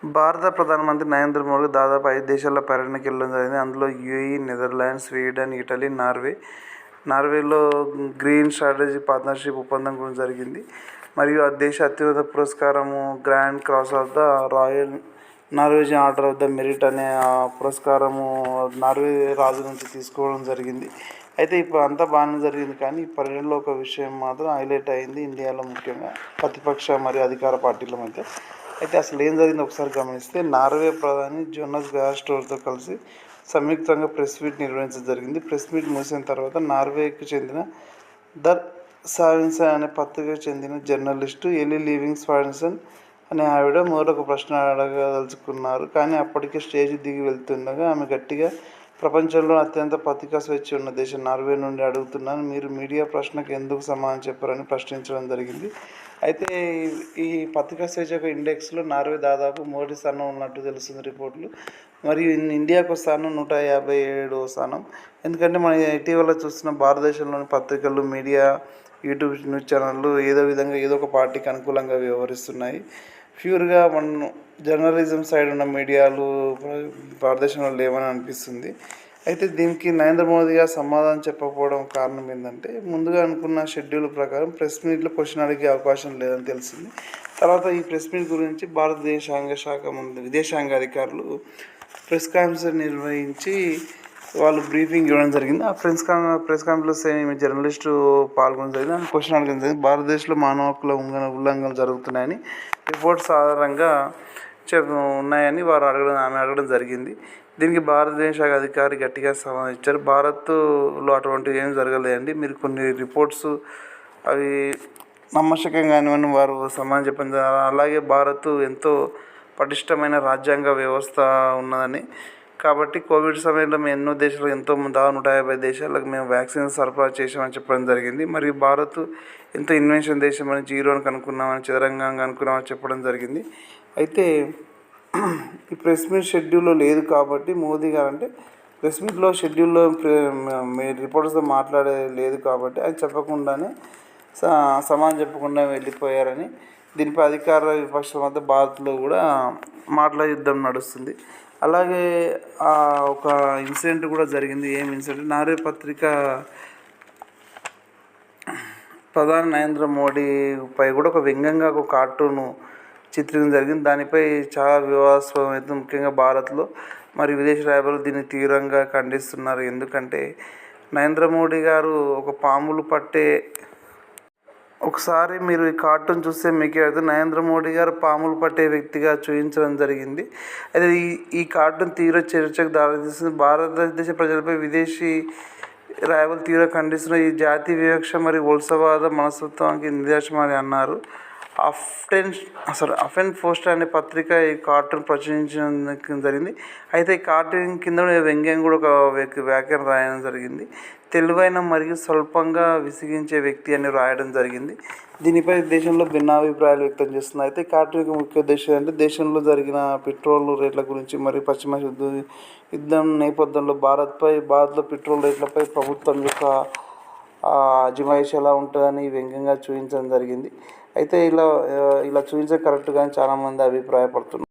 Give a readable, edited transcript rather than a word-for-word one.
భారత ప్రధానమంత్రి నరేంద్ర మోడీ దాదాపు 5 దేశాల్లో పర్యటనకి వెళ్ళడం జరిగింది. అందులో యూఏఈ, నెదర్లాండ్స్, స్వీడన్, ఇటలీ, నార్వేలో గ్రీన్ స్ట్రాటజీ పార్ట్నర్షిప్ ఒప్పందం కూడా జరిగింది. మరియు ఆ దేశ అత్యున్నత పురస్కారము grand cross of the royal Norwegian order of the merit అనే ఆ పురస్కారము నార్వే రాజు నుంచి తీసుకోవడం జరిగింది. అయితే ఇప్పుడు అంతా బాగానే జరిగింది, కానీ ఈ పర్యటనలో ఒక విషయం మాత్రం హైలైట్ అయింది ఇండియాలో, ముఖ్యంగా ప్రతిపక్ష మరియు అధికార పార్టీల మధ్య. అయితే అసలు ఏం జరిగిందో ఒకసారి గమనిస్తే, నార్వే ప్రధాని జోనస్ గార్ స్టోర్తో కలిసి సంయుక్తంగా ప్రెస్ మీట్ నిర్వహించడం జరిగింది. ప్రెస్ మీట్ ముగిసిన తర్వాత నార్వేకి చెందిన దర్ సావిన్సన్ అనే పత్రికకు చెందిన జర్నలిస్టు ఎలి లివింగ్ స్వాన్సన్ అనే ఆవిడ మరొక ప్రశ్న అడగదలుచుకున్నారు. కానీ అప్పటికే స్టేజ్ దిగి వెళ్తుండగా ఆమె గట్టిగా, ప్రపంచంలో అత్యంత పత్రికా స్వేచ్ఛ ఉన్న దేశం నార్వే నుండి అడుగుతున్నాను, మీరు మీడియా ప్రశ్నకు ఎందుకు సమాధానం చెప్పారని ప్రశ్నించడం జరిగింది. అయితే ఈ పత్రికా స్వేచ్ఛ యొక్క ఇండెక్స్లో నార్వే దాదాపు మొదటి స్థానం ఉన్నట్టు తెలుస్తుంది రిపోర్టులు. మరియు ఇండియాకు స్థానం 157వ స్థానం. ఎందుకంటే మనం ఇటీవల చూస్తున్న భారతదేశంలోని పత్రికలు, మీడియా, యూట్యూబ్ న్యూస్ ఛానళ్ళు ఏదో విధంగా ఏదో ఒక పార్టీకి అనుకూలంగా వ్యవహరిస్తున్నాయి. ప్యూర్గా మన జర్నలిజం సైడ్ ఉన్న మీడియాలు భారతదేశంలో లేవని అనిపిస్తుంది. అయితే దీనికి నరేంద్ర మోదీ గారు సమాధానం చెప్పకపోవడం కారణం ఏంటంటే, ముందుగా అనుకున్న షెడ్యూల్ ప్రకారం ప్రెస్ మీట్లో క్వశ్చన్ అడిగే అవకాశం లేదని తెలిసింది. తర్వాత ఈ ప్రెస్ మీట్ గురించి విదేశాంగ అధికారులు ప్రెస్ కాన్ఫరెన్స్ నిర్వహించి వాళ్ళు బ్రీఫింగ్ ఇవ్వడం జరిగింది. ఆ ప్రెస్ కాన్ఫరెన్స్ జర్నలిస్టు పాల్గొనడం జరిగింది. క్వశ్చన్ అడగడం జరిగింది. భారతదేశంలో మానవ హక్కుల ఉల్లంఘనలు జరుగుతున్నాయని రిపోర్ట్స్ ఆధారంగా ఉన్నాయని ఆమె అడగడం జరిగింది. దీనికి భారతదేశ అధికారి గట్టిగా సమాధానం ఇచ్చారు. భారత్లో అటువంటివి ఏం జరగలేదండి, మీరు కొన్ని రిపోర్ట్స్ అవి నమ్మశకంగా కానివని వారు సమాధానం చెప్పడం. అలాగే భారత్ ఎంతో పటిష్టమైన రాజ్యాంగ వ్యవస్థ ఉన్నదని, కాబట్టి కోవిడ్ సమయంలో మేము ఎన్నో దేశాలకు, ఎంతో 150 దేశాలకు మేము వ్యాక్సిన్ సరఫరా చేసామని చెప్పడం జరిగింది. మరియు భారత్ ఎంతో ఇన్వెన్షన్ దేశం అని, జీరోని కనుక్కున్నామని, చదరంగంగా కనుక్కున్నామని చెప్పడం జరిగింది. అయితే ఈ ప్రెస్ మీట్ షెడ్యూల్లో లేదు కాబట్టి మోదీ గారు, అంటే ప్రెస్ మీట్లో షెడ్యూల్లో మీ రిపోర్టర్స్తో మాట్లాడే లేదు కాబట్టి అది చెప్పకుండానే సమాధానం చెప్పకుండా వెళ్ళిపోయారని, దీనిపై అధికార విపక్షాల మధ్య భారత్లో కూడా మాటల యుద్ధం నడుస్తుంది. అలాగే ఒక ఇన్సిడెంట్ కూడా జరిగింది. ఏం ఇన్సిడెంట్? నార్వే పత్రిక ప్రధాని నరేంద్ర మోడీపై కూడా ఒక వ్యంగ్యంగా ఒక కార్టూను చిత్రీకరణ జరిగింది. దానిపై చాలా వివాదాస్పదం అయితే, ముఖ్యంగా భారత్లో మరియు విదేశ రాయబారులు దీన్ని తీవ్రంగా ఖండిస్తున్నారు. ఎందుకంటే నరేంద్ర మోడీ గారు ఒక పాములు పట్టే, ఒకసారి మీరు ఈ కార్టూన్ చూస్తే మీకే అర్థం, నరేంద్ర మోడీ గారు పాములు పట్టే వ్యక్తిగా చూపించడం జరిగింది. అయితే ఈ కార్టూన్ తీవ్ర చర్చకు దారితీస్తుంది. భారతదేశ ప్రజలపై విదేశీ రాయబారులు తీవ్ర ఖండిస్తున్న ఈ జాతి వివక్ష మరియు వలసవాద మనస్తత్వానికి నిదర్శనమని అన్నారు. అఫెన్ పోస్ట్ అనే పత్రిక ఈ కార్టూన్ ప్రచురించడం జరిగింది. అయితే ఈ కార్టూన్ కింద వ్యంగ్యం కూడా ఒక వ్యాఖ్యానం రాయడం జరిగింది. తెలివైన మరియు స్వల్పంగా విసిగించే వ్యక్తి అని రాయడం జరిగింది. దీనిపై దేశంలో భిన్నాభిప్రాయాలు వ్యక్తం చేస్తున్నారు. అయితే కార్టూన్ యొక్క ముఖ్య ఉద్దేశం అంటే, దేశంలో జరిగిన పెట్రోల్ రేట్ల గురించి మరియు పశ్చిమ యుద్ధం నేపథ్యంలో భారత్లో పెట్రోల్ రేట్లపై ప్రభుత్వం యొక్క అజమాయిషి ఎలా ఉంటుందని వ్యంగ్యంగా చూపించడం జరిగింది. అయితే ఇలా చూపించడం కరెక్ట్ కానీ చాలామంది అభిప్రాయపడుతున్నారు.